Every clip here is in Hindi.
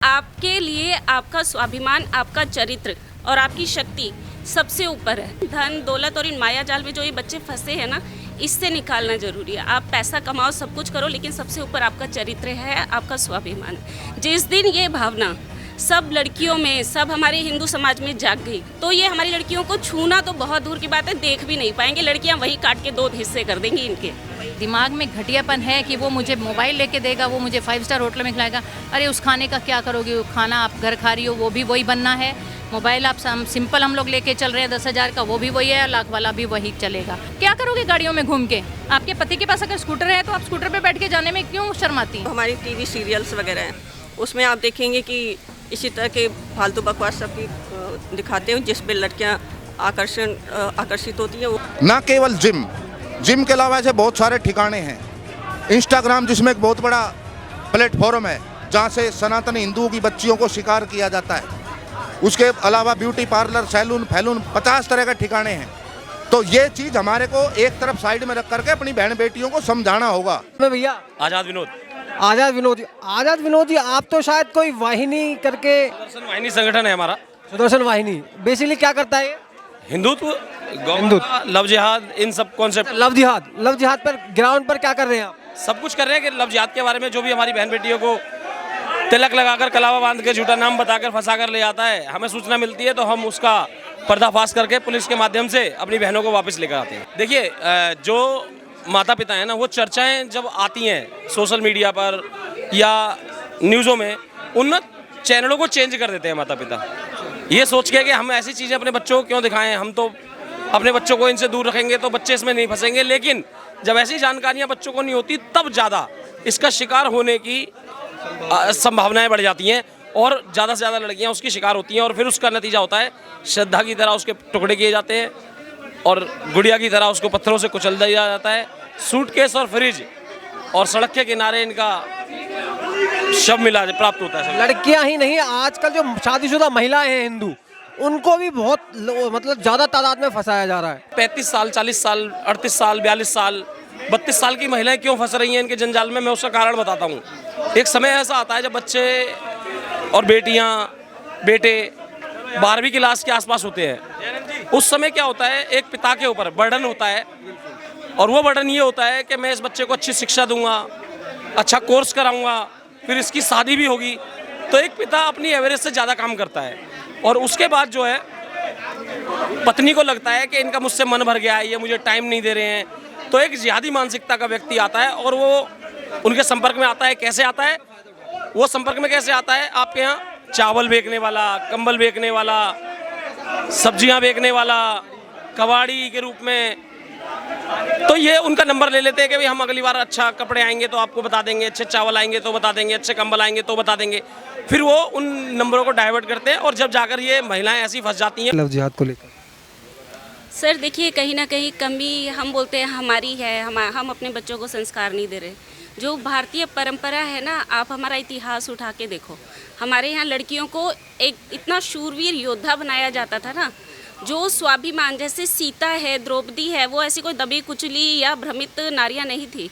आपके लिए आपका स्वाभिमान, आपका चरित्र और आपकी शक्ति सबसे ऊपर है। धन दौलत और इन माया जाल में जो ये बच्चे फंसे हैं ना, इससे निकालना जरूरी है। आप पैसा कमाओ, सब कुछ करो, लेकिन सबसे ऊपर आपका चरित्र है, आपका स्वाभिमान। जिस दिन ये भावना सब लड़कियों में, सब हमारे हिंदू समाज में जाग गई, तो ये हमारी लड़कियों को छूना तो बहुत दूर की बात है, देख भी नहीं पाएंगे। लड़कियां वही काट के 2 हिस्से कर देंगी इनके। दिमाग में घटियापन है कि वो मुझे मोबाइल लेके देगा, वो मुझे 5 स्टार होटल में खिलाएगा। अरे उस खाने का क्या करोगे? वो खाना आप घर खा रही हो, वो भी वही बनना है। मोबाइल आप सिंपल हम लोग लेके चल रहे हैं 10,000 का, वो भी वही है, लाख वाला भी वही चलेगा। क्या करोगे गाड़ियों में घूम के? आपके पति के पास अगर स्कूटर है तो आप स्कूटर पे बैठ के जाने में क्यों शर्माती? हमारी टीवी सीरियल्स वगैरह हैं, उसमें आप देखेंगे कि इसी तरह के फालतू बकवास सब की दिखाते हैं, जिस पे लड़कियां आकर्षित होती हैं। ना केवल जिम के अलावा ऐसे बहुत सारे ठिकाने हैं। इंस्टाग्राम जिसमें एक बहुत बड़ा प्लेटफॉर्म है जहाँ से सनातन हिंदुओं की बच्चियों को शिकार किया जाता है। उसके अलावा ब्यूटी पार्लर, सैलून, 50 तरह के ठिकाने हैं। तो ये चीज़ हमारे को एक तरफ साइड में रख करके अपनी बहन बेटियों को समझाना होगा। भैया आजाद विनोद जी, आप तो शायद कोई वाहिनी करके, सुदर्शन वाहिनी संगठन है हमारा। सुदर्शन वाहिनी बेसिकली क्या करता है? हिंदुत्व, लव जिहाद, इन सब कॉन्सेप्ट। लव जिहाद पर ग्राउंड पर क्या कर रहे हैं आप? सब कुछ कर रहे हैं कि लव जिहाद के बारे में जो भी हमारी बहन बेटियों को तिलक लगाकर, कलावा बांध के, झूठा नाम बताकर फंसा कर ले जाता है, हमें सूचना मिलती है तो हम उसका पर्दाफाश करके पुलिस के माध्यम से अपनी बहनों को वापस लेकर आते हैं। देखिए, जो माता पिता हैं ना, वो चर्चाएं जब आती हैं सोशल मीडिया पर या न्यूज़ों में, उन चैनलों को चेंज कर देते हैं माता पिता, ये सोच के कि हम ऐसी चीज़ें अपने बच्चों को क्यों दिखाएं, हम तो अपने बच्चों को इनसे दूर रखेंगे तो बच्चे इसमें नहीं फंसेंगे। लेकिन जब ऐसी जानकारियां बच्चों को नहीं होती, तब ज़्यादा इसका शिकार होने की संभावनाएं बढ़ जाती हैं और ज़्यादा से ज़्यादा लड़कियां उसकी शिकार होती हैं। और फिर उसका नतीजा होता है श्रद्धा की तरह उसके टुकड़े किए जाते हैं और गुड़िया की तरह उसको पत्थरों से कुचल दिया जाता है। सूटकेस और फ्रिज और सड़क के किनारे इनका शव मिला प्राप्त होता है। लड़कियां ही नहीं, आजकल जो शादीशुदा महिलाएं हैं हिंदू, उनको भी बहुत मतलब ज़्यादा तादाद में फंसाया जा रहा है। 35 साल, 40 साल, 38 साल, 42 साल, 32 साल की महिलाएं क्यों फंस रही हैं इनके जंजाल में, मैं उसका कारण बताता हूँ। एक समय ऐसा आता है जब बच्चे और बेटियाँ, बेटे 12वीं क्लास के आसपास होते हैं। उस समय क्या होता है, एक पिता के ऊपर बर्डन होता है, और वो बर्डन ये होता है कि मैं इस बच्चे को अच्छी शिक्षा दूंगा, अच्छा कोर्स कराऊंगा, फिर इसकी शादी भी होगी। तो एक पिता अपनी एवरेज से ज़्यादा काम करता है और उसके बाद जो है पत्नी को लगता है कि इनका मुझसे मन भर गया है, ये मुझे टाइम नहीं दे रहे हैं। तो एक जिहादी मानसिकता का व्यक्ति आता है और वो उनके संपर्क में आता है। कैसे आता है वो संपर्क में? कैसे आता है? आपके यहाँ चावल बेचने वाला, कंबल बेचने वाला, सब्जियां बेचने वाला, कबाड़ी के रूप में। तो ये उनका नंबर ले लेते हैं कि भाई हम अगली बार अच्छा कपड़े आएंगे तो आपको बता देंगे, अच्छे चावल आएंगे तो बता देंगे, अच्छे कंबल आएंगे तो बता देंगे। फिर वो उन नंबरों को डाइवर्ट करते हैं और जब जाकर ये महिलाएं ऐसी फंस जाती हैं। लव जिहाद को लेकर सर देखिए, कहीं ना कहीं कमी हम बोलते हैं हमारी है। हम अपने बच्चों को संस्कार नहीं दे रहे। जो भारतीय परंपरा है ना, आप हमारा इतिहास उठा के देखो। हमारे यहाँ लड़कियों को एक इतना शूरवीर योद्धा बनाया जाता था ना, जो स्वाभिमान, जैसे सीता है, द्रौपदी है, वो ऐसी कोई दबी कुचली या भ्रमित नारियाँ नहीं थी,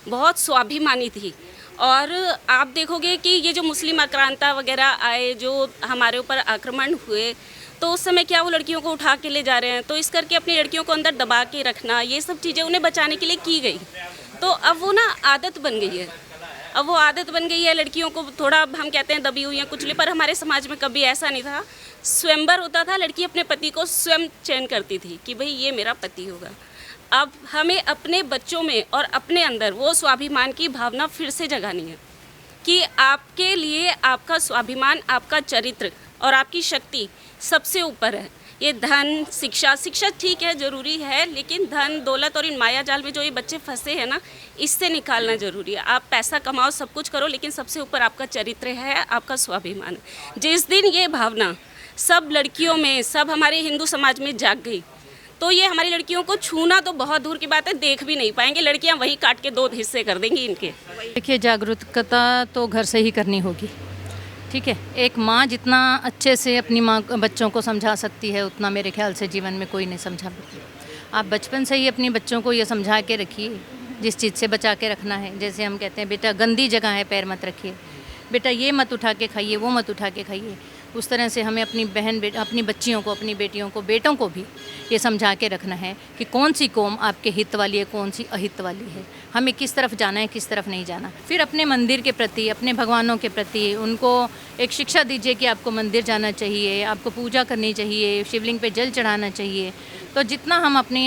बहुत स्वाभिमानी थी। और आप देखोगे कि ये जो मुस्लिम आक्रांता वगैरह आए, जो हमारे ऊपर आक्रमण हुए, तो उस समय क्या वो लड़कियों को उठा के ले जा रहे हैं। तो इस करके अपनी लड़कियों को अंदर दबा के रखना, ये सब चीज़ें उन्हें बचाने के लिए की गई। तो अब वो ना आदत बन गई है। अब वो आदत बन गई है लड़कियों को, थोड़ा हम कहते हैं दबी हुई हैं कुचली, पर हमारे समाज में कभी ऐसा नहीं था। स्वयंवर होता था, लड़की अपने पति को स्वयं चयन करती थी कि भाई ये मेरा पति होगा। अब हमें अपने बच्चों में और अपने अंदर वो स्वाभिमान की भावना फिर से जगानी है कि आपके लिए आपका स्वाभिमान, आपका चरित्र और आपकी शक्ति सबसे ऊपर है। ये धन, शिक्षा ठीक है, ज़रूरी है, लेकिन धन दौलत और इन माया जाल में जो ये बच्चे फंसे हैं ना, इससे निकालना ज़रूरी है। आप पैसा कमाओ, सब कुछ करो, लेकिन सबसे ऊपर आपका चरित्र है, आपका स्वाभिमान। जिस दिन ये भावना सब लड़कियों में, सब हमारे हिंदू समाज में जाग गई, तो ये हमारी लड़कियों को छूना तो बहुत दूर की बात है, देख भी नहीं पाएंगे। लड़कियां वही काट के 2 हिस्से कर देंगी इनके। देखिए, जागरूकता तो घर से ही करनी होगी, ठीक है। एक माँ जितना अच्छे से अपनी माँ बच्चों को समझा सकती है, उतना मेरे ख्याल से जीवन में कोई नहीं समझा सकता। आप बचपन से ही अपनी बच्चों को ये समझा के रखिए जिस चीज़ से बचा के रखना है। जैसे हम कहते हैं बेटा गंदी जगह है पैर मत रखिए, बेटा ये मत उठा के खाइए, वो मत उठा के खाइए। उस तरह से हमें अपनी अपनी बच्चियों को, अपनी बेटियों को, बेटों को भी ये समझा के रखना है कि कौन सी कौम आपके हित वाली है, कौन सी अहित वाली है, हमें किस तरफ जाना है, किस तरफ नहीं जाना। फिर अपने मंदिर के प्रति, अपने भगवानों के प्रति उनको एक शिक्षा दीजिए कि आपको मंदिर जाना चाहिए, आपको पूजा करनी चाहिए, शिवलिंग पे जल चढ़ाना चाहिए। तो जितना हम अपने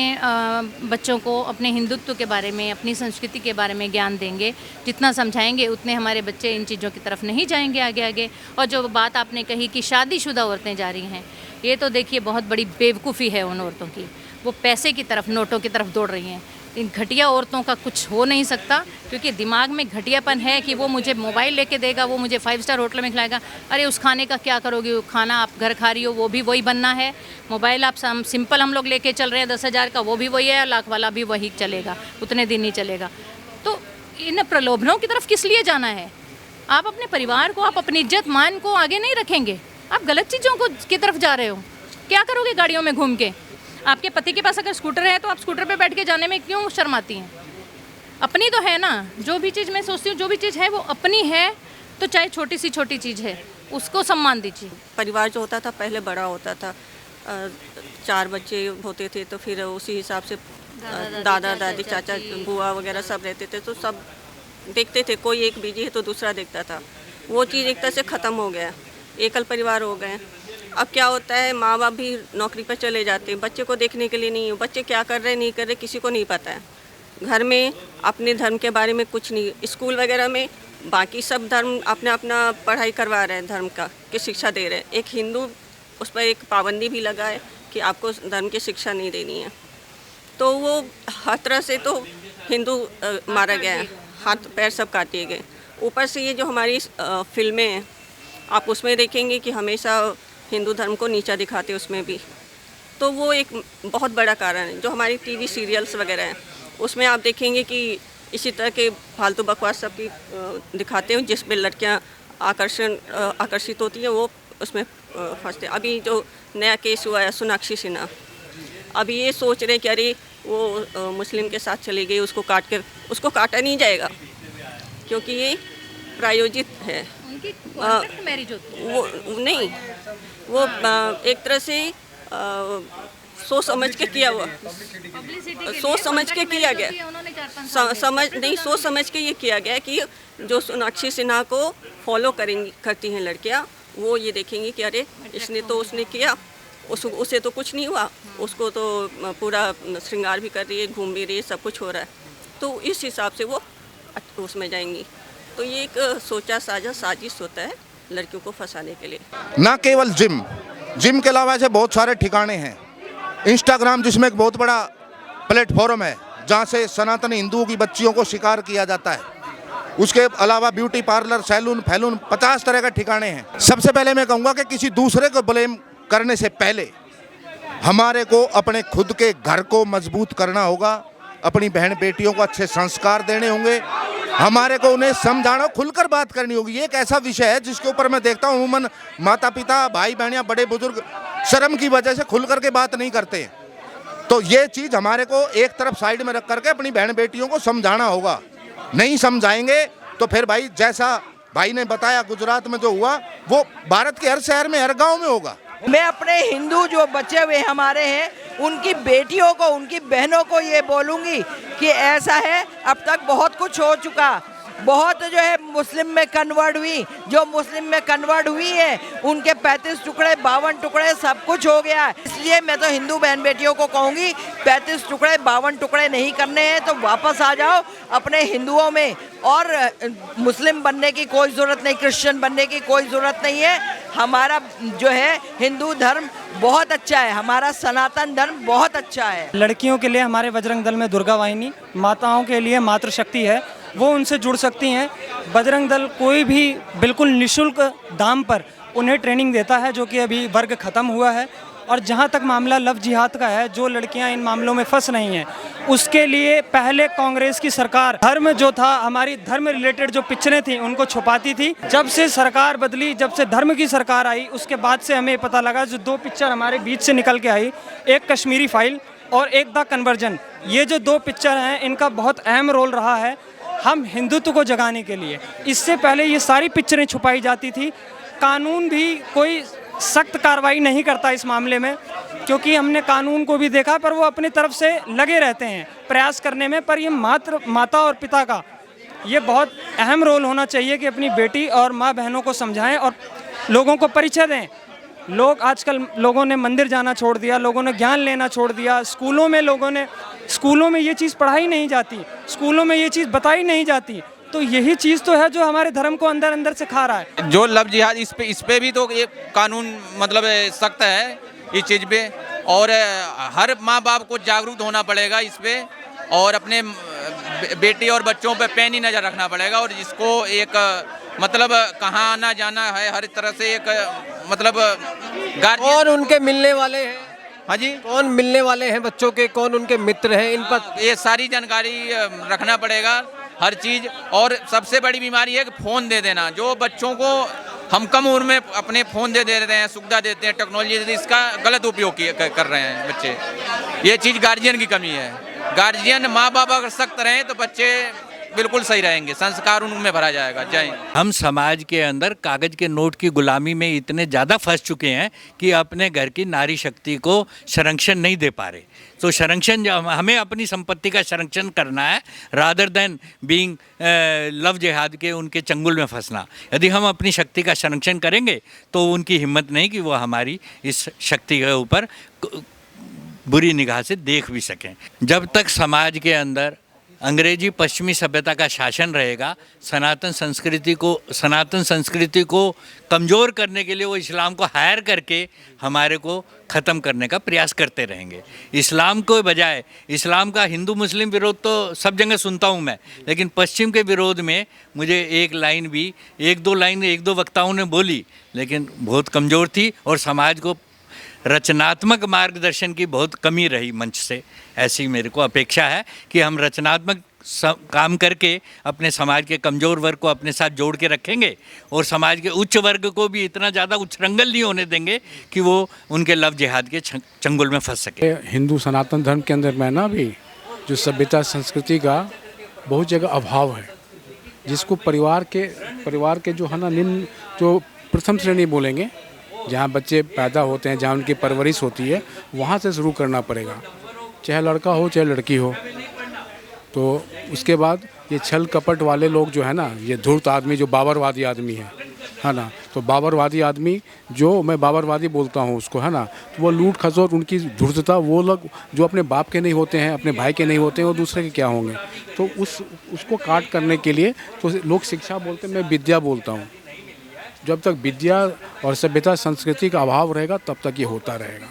बच्चों को अपने हिंदुत्व के बारे में, अपनी संस्कृति के बारे में ज्ञान देंगे, जितना समझाएंगे, उतने हमारे बच्चे इन चीज़ों की तरफ नहीं जाएंगे आगे आगे। और जो बात आपने कही कि शादीशुदा औरतें जा रही हैं, ये तो देखिए बहुत बड़ी बेवकूफ़ी है उन औरतों की। वो पैसे की तरफ, नोटों की तरफ दौड़ रही हैं। इन घटिया औरतों का कुछ हो नहीं सकता, क्योंकि दिमाग में घटियापन है कि वो मुझे मोबाइल लेके देगा, वो मुझे 5 स्टार होटल में खिलाएगा। अरे उस खाने का क्या करोगे? वो खाना आप घर खा रही हो, वो भी वही बनना है। मोबाइल आप सिंपल हम लोग लेके चल रहे हैं 10,000 का, वो भी वही है, लाख वाला भी वही चलेगा, उतने दिन ही चलेगा। तो इन प्रलोभनों की तरफ किस लिए जाना है? आप अपने परिवार को, आप अपनी इज्जत मान को आगे नहीं रखेंगे, आप गलत चीज़ों को की तरफ जा रहे हो। क्या करोगे गाड़ियों में घूम के? आपके पति के पास अगर स्कूटर है तो आप स्कूटर पे बैठ के जाने में क्यों शर्माती हैं? अपनी तो है ना। जो भी चीज़ मैं सोचती हूँ, जो भी चीज़ है वो अपनी है, तो चाहे छोटी सी छोटी चीज़ है, उसको सम्मान दीजिए। परिवार जो होता था पहले बड़ा होता था, 4 बच्चे होते थे, तो फिर उसी हिसाब से दादा दादी, चाचा, बुआ वगैरह सब रहते थे, तो सब देखते थे। कोई एक बिजी है तो दूसरा देखता था। वो चीज़ एक तरह से ख़त्म हो गया, एकल परिवार हो गए। अब क्या होता है, माँ बाप भी नौकरी पर चले जाते हैं, बच्चे को देखने के लिए नहीं है। बच्चे क्या कर रहे नहीं कर रहे किसी को नहीं पता है। घर में अपने धर्म के बारे में कुछ नहीं। स्कूल वगैरह में बाकी सब धर्म अपना अपना पढ़ाई करवा रहे हैं, धर्म का की शिक्षा दे रहे हैं। एक हिंदू, उस पर एक पाबंदी भी लगा है कि आपको धर्म की शिक्षा नहीं देनी है। तो वो हर तरह से तो हिंदू मारा गया है, हाथ पैर सब काटे गए। ऊपर से ये जो हमारी फिल्में हैं, आप उसमें देखेंगे कि हमेशा हिंदू धर्म को नीचा दिखाते हैं उसमें भी। तो वो एक बहुत बड़ा कारण है। जो हमारी टीवी सीरियल्स वगैरह हैं, उसमें आप देखेंगे कि इसी तरह के फालतू बकवास सब की दिखाते हैं, जिसमें लड़कियां आकर्षित होती हैं, वो उसमें फंसते हैं। अभी जो नया केस हुआ है सोनाक्षी सिन्हा, अभी ये सोच रहे हैं कि अरे वो मुस्लिम के साथ चली गई, उसको काटा नहीं जाएगा, क्योंकि ये प्रायोजित है। उनकी कॉन्ट्रैक्ट मैरिज होती है। वो नहीं, वो एक तरह से सोच समझ के किया हुआ, सोच समझ के किया गया, सोच समझ के ये किया गया कि जो सोनाक्षी सिन्हा को फॉलो करती हैं लड़कियां, वो ये देखेंगी कि अरे उसने किया, उसे तो कुछ नहीं हुआ, उसको तो पूरा श्रृंगार भी कर रही है, घूम भी रही है, सब कुछ हो रहा है, तो इस हिसाब से वो उसमें जाएंगी। तो ये एक सोचा साझा साजिश होता है लड़कियों को फंसाने के लिए। ना केवल जिम के अलावा ऐसे बहुत सारे ठिकाने हैं। इंस्टाग्राम जिसमें एक बहुत बड़ा प्लेटफॉर्म है, जहाँ से सनातन हिंदुओं की बच्चियों को शिकार किया जाता है। उसके अलावा ब्यूटी पार्लर, सैलून, 50 तरह के ठिकाने हैं। सबसे पहले मैं कहूँगा कि किसी दूसरे को ब्लेम करने से पहले हमारे को अपने खुद के घर को मजबूत करना होगा। अपनी बहन बेटियों को अच्छे संस्कार देने होंगे। हमारे को उन्हें समझाना, खुलकर बात करनी होगी। ये एक ऐसा विषय है जिसके ऊपर मैं देखता हूँ अमूमन माता पिता, भाई बहन या बड़े बुजुर्ग शर्म की वजह से खुलकर के बात नहीं करते हैं। तो ये चीज़ हमारे को एक तरफ साइड में रख करके अपनी बहन बेटियों को समझाना होगा। नहीं समझाएंगे तो फिर भाई, जैसा भाई ने बताया गुजरात में जो हुआ, वो भारत के हर शहर में, हर गाँव में होगा। मैं अपने हिंदू जो बचे हुए हमारे हैं, उनकी बेटियों को, उनकी बहनों को ये बोलूँगी कि ऐसा है, अब तक बहुत कुछ हो चुका। बहुत जो है मुस्लिम में कन्वर्ट हुई, जो मुस्लिम में कन्वर्ट हुई है उनके 35 टुकड़े, 52 टुकड़े, सब कुछ हो गया। इसलिए मैं तो हिंदू बहन बेटियों को कहूँगी, 35 टुकड़े, 52 टुकड़े नहीं करने हैं तो वापस आ जाओ अपने हिंदुओं में। और मुस्लिम बनने की कोई ज़रूरत नहीं, क्रिश्चियन बनने की कोई ज़रूरत नहीं है। हमारा जो है हिंदू धर्म बहुत अच्छा है, हमारा सनातन धर्म बहुत अच्छा है। लड़कियों के लिए हमारे बजरंग दल में दुर्गा वाहिनी, माताओं के लिए मातृशक्ति है, वो उनसे जुड़ सकती हैं। बजरंग दल कोई भी बिल्कुल निःशुल्क दाम पर उन्हें ट्रेनिंग देता है, जो कि अभी वर्ग ख़त्म हुआ है। और जहाँ तक मामला लव जिहाद का है, जो लड़कियाँ इन मामलों में फंस रही हैं, उसके लिए पहले कांग्रेस की सरकार धर्म जो था, हमारी धर्म रिलेटेड जो पिक्चरें थी उनको छुपाती थी। जब से सरकार बदली, जब से धर्म की सरकार आई, उसके बाद से हमें पता लगा जो 2 पिक्चर हमारे बीच से निकल के आई, एक कश्मीरी फाइल और एक द कन्वर्जन। ये जो 2 पिक्चर हैं, इनका बहुत अहम रोल रहा है हम हिंदुत्व को जगाने के लिए। इससे पहले ये सारी पिक्चरें छुपाई जाती थी। कानून भी कोई सख्त कार्रवाई नहीं करता इस मामले में, क्योंकि हमने कानून को भी देखा, पर वो अपनी तरफ से लगे रहते हैं प्रयास करने में। पर ये माता और पिता का ये बहुत अहम रोल होना चाहिए कि अपनी बेटी और माँ बहनों को समझाएं और लोगों को परिचय दें। आजकल लोगों ने मंदिर जाना छोड़ दिया, लोगों ने ज्ञान लेना छोड़ दिया। स्कूलों में ये चीज़ पढ़ाई नहीं जाती, स्कूलों में ये चीज़ बताई नहीं जाती। तो यही चीज़ तो है जो हमारे धर्म को अंदर अंदर से खा रहा है। जो लव जिहाद, इस पे भी तो ये कानून मतलब सख्त है इस चीज़ पे, और हर माँ बाप को जागरूक होना पड़ेगा इस पे, और अपने बेटी और बच्चों पे पैनी नज़र रखना पड़ेगा। और जिसको एक मतलब कहाँ आना जाना है, हर तरह से एक मतलब गार्जियन। कौन उनके मिलने वाले हैं? हाँ जी, कौन मिलने वाले हैं बच्चों के, कौन उनके मित्र हैं, इन पर ये सारी जानकारी रखना पड़ेगा हर चीज़। और सबसे बड़ी बीमारी है कि फ़ोन दे देना। जो बच्चों को हम कम उम्र में अपने फ़ोन दे देते हैं, सुविधा देते हैं, टेक्नोलॉजी देते हैं, इसका गलत उपयोग कर रहे हैं बच्चे। ये चीज़ गार्जियन की कमी है। गार्जियन माँ बाप अगर सख्त रहें तो बच्चे बिल्कुल सही रहेंगे, संस्कार उनमें भरा जाएगा। जय हिंद। हम समाज के अंदर कागज़ के नोट की गुलामी में इतने ज़्यादा फंस चुके हैं कि अपने घर की नारी शक्ति को संरक्षण नहीं दे पा रहे। तो संरक्षण, हमें अपनी संपत्ति का संरक्षण करना है, रादर देन बीइंग लव जिहाद के उनके चंगुल में फंसना। यदि हम अपनी शक्ति का संरक्षण करेंगे तो उनकी हिम्मत नहीं कि वो हमारी इस शक्ति के ऊपर बुरी निगाह से देख भी सकें। जब तक समाज के अंदर अंग्रेजी पश्चिमी सभ्यता का शासन रहेगा, सनातन संस्कृति को कमज़ोर करने के लिए वो इस्लाम को हायर करके हमारे को ख़त्म करने का प्रयास करते रहेंगे। इस्लाम को बजाय, इस्लाम का हिंदू मुस्लिम विरोध तो सब जगह सुनता हूँ मैं, लेकिन पश्चिम के विरोध में मुझे एक दो वक्ताओं ने बोली, लेकिन बहुत कमज़ोर थी और समाज को रचनात्मक मार्गदर्शन की बहुत कमी रही मंच से। ऐसी मेरे को अपेक्षा है कि हम रचनात्मक काम करके अपने समाज के कमज़ोर वर्ग को अपने साथ जोड़ के रखेंगे और समाज के उच्च वर्ग को भी इतना ज़्यादा उच्छृंखल नहीं होने देंगे कि वो उनके लव जिहाद के चंगुल में फंस सके। हिंदू सनातन धर्म के अंदर में ना भी जो सभ्यता संस्कृति का बहुत जगह अभाव है, जिसको परिवार के जो है ना निम्न जो प्रथम श्रेणी बोलेंगे, जहाँ बच्चे पैदा होते हैं, जहाँ उनकी परवरिश होती है, वहाँ से शुरू करना पड़ेगा, चाहे लड़का हो चाहे लड़की हो। तो उसके बाद ये छल कपट वाले लोग जो है ना, ये धूर्त आदमी जो बाबरवादी आदमी है ना, तो बाबरवादी आदमी जो मैं बाबरवादी बोलता हूँ उसको, है ना, तो वो लूट खसोट, उनकी धूर्तता, वो लोग जो अपने बाप के नहीं होते हैं, अपने भाई के नहीं होते हैं, वो दूसरे के क्या होंगे। तो उसको काट करने के लिए तो लोग शिक्षा बोलते हैं, मैं विद्या बोलता हूँ। जब तक विद्या और सभ्यता संस्कृति का अभाव रहेगा तब तक ये होता रहेगा,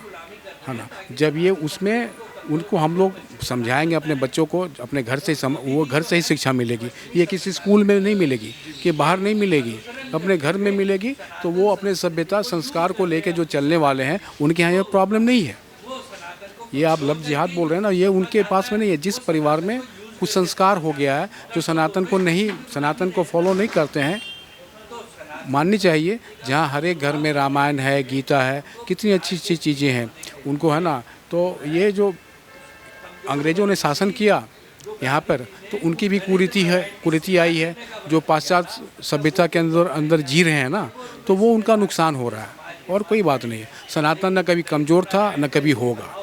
है ना। जब ये उसमें उनको हम लोग समझाएंगे अपने बच्चों को, अपने घर से वो घर से ही शिक्षा मिलेगी। ये किसी स्कूल में नहीं मिलेगी, कि बाहर नहीं मिलेगी, अपने घर में मिलेगी। तो वो अपने सभ्यता संस्कार को लेके जो चलने वाले हैं, उनके यहाँ ये प्रॉब्लम नहीं है। ये आप लव जिहाद बोल रहे हैं ना, ये उनके पास में नहीं है। जिस परिवार में कुछ संस्कार हो गया है, जो सनातन को फॉलो नहीं करते हैं, माननी चाहिए। जहाँ हर एक घर में रामायण है, गीता है, कितनी अच्छी अच्छी चीज़ें हैं उनको, है ना। तो ये जो अंग्रेज़ों ने शासन किया यहाँ पर, तो उनकी भी कुरीति आई है। जो पाश्चात्य सभ्यता के अंदर जी रहे हैं ना, तो वो उनका नुकसान हो रहा है, और कोई बात नहीं है। सनातन न कभी कमज़ोर था, न कभी होगा।